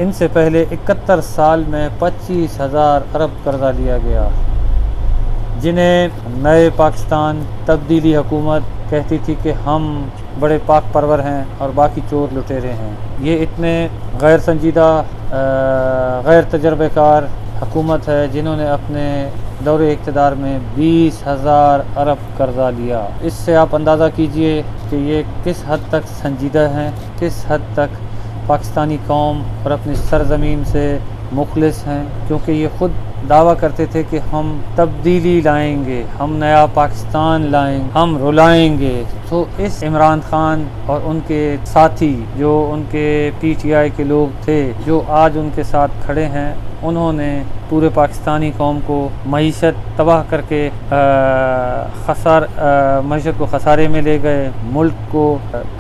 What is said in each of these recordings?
इनसे पहले 71 साल में 25,000 अरब कर्जा लिया गया, जिन्हें नए पाकिस्तान तब्दीली हुकूमत कहती थी कि हम बड़े पाक परवर हैं और बाकी चोर लुटेरे हैं। ये इतने गैर संजीदा गैर तजर्बेकार हुकूमत है जिन्होंने अपने दौरे इक़्तिदार में 20,000 अरब कर्जा लिया। इससे आप अंदाज़ा कीजिए कि ये किस हद तक संजीदा हैं, किस हद तक पाकिस्तानी कौम और अपनी सरज़मीन से मुखलिस हैं, क्योंकि ये ख़ुद दावा करते थे कि हम तब्दीली लाएंगे, हम नया पाकिस्तान लाएंगे, हम रुलाएंगे। तो इस इमरान खान और उनके साथी जो उनके PTI के लोग थे, जो आज उनके साथ खड़े हैं, उन्होंने पूरे पाकिस्तानी कौम को मईशत तबाह करके मईशत को खसारे में ले गए, मुल्क को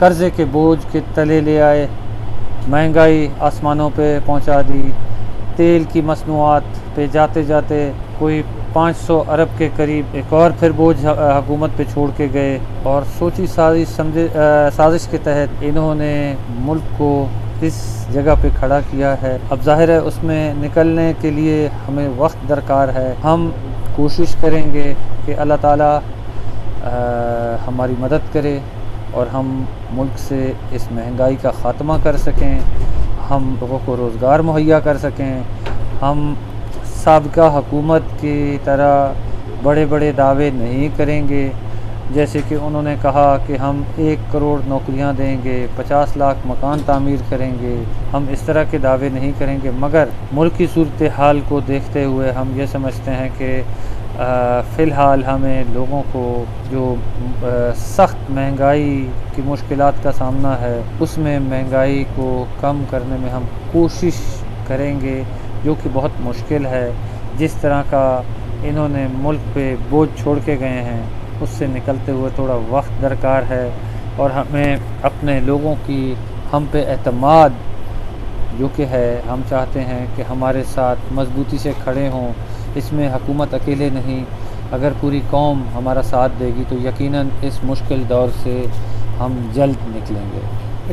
कर्ज़े के बोझ के तले ले आए, महंगाई आसमानों पे पहुंचा दी, तेल की मसनूआत पे जाते जाते कोई 500 अरब के करीब एक और फिर बोझ हुकूमत पे छोड़ के गए। और सोची साजिश के तहत इन्होंने मुल्क को इस जगह पे खड़ा किया है। अब जाहिर है उसमें निकलने के लिए हमें वक्त दरकार है। हम कोशिश करेंगे कि अल्लाह ताला हमारी मदद करे और हम मुल्क से इस महंगाई का ख़ात्मा कर सकें, हम लोगों को रोज़गार मुहैया कर सकें, हम साबिक़ा हुकूमत की तरह बड़े बड़े दावे नहीं करेंगे, जैसे कि उन्होंने कहा कि हम 1 करोड़ नौकरियां देंगे, 50 लाख मकान तामीर करेंगे। हम इस तरह के दावे नहीं करेंगे, मगर मुल्क की सूरत हाल को देखते हुए हम ये समझते हैं कि फ़िलहाल हमें लोगों को जो सख्त महंगाई की मुश्किलात का सामना है, उसमें महंगाई को कम करने में हम कोशिश करेंगे, जो कि बहुत मुश्किल है। जिस तरह का इन्होंने मुल्क पे बोझ छोड़ के गए हैं, उससे निकलते हुए थोड़ा वक्त दरकार है और हमें अपने लोगों की हम पे एतमाद जो कि है, हम चाहते हैं कि हमारे साथ मजबूती से खड़े हों। इसमें हुकूमत अकेले नहीं, अगर पूरी कौम हमारा साथ देगी तो यकीनन इस मुश्किल दौर से हम जल्द निकलेंगे।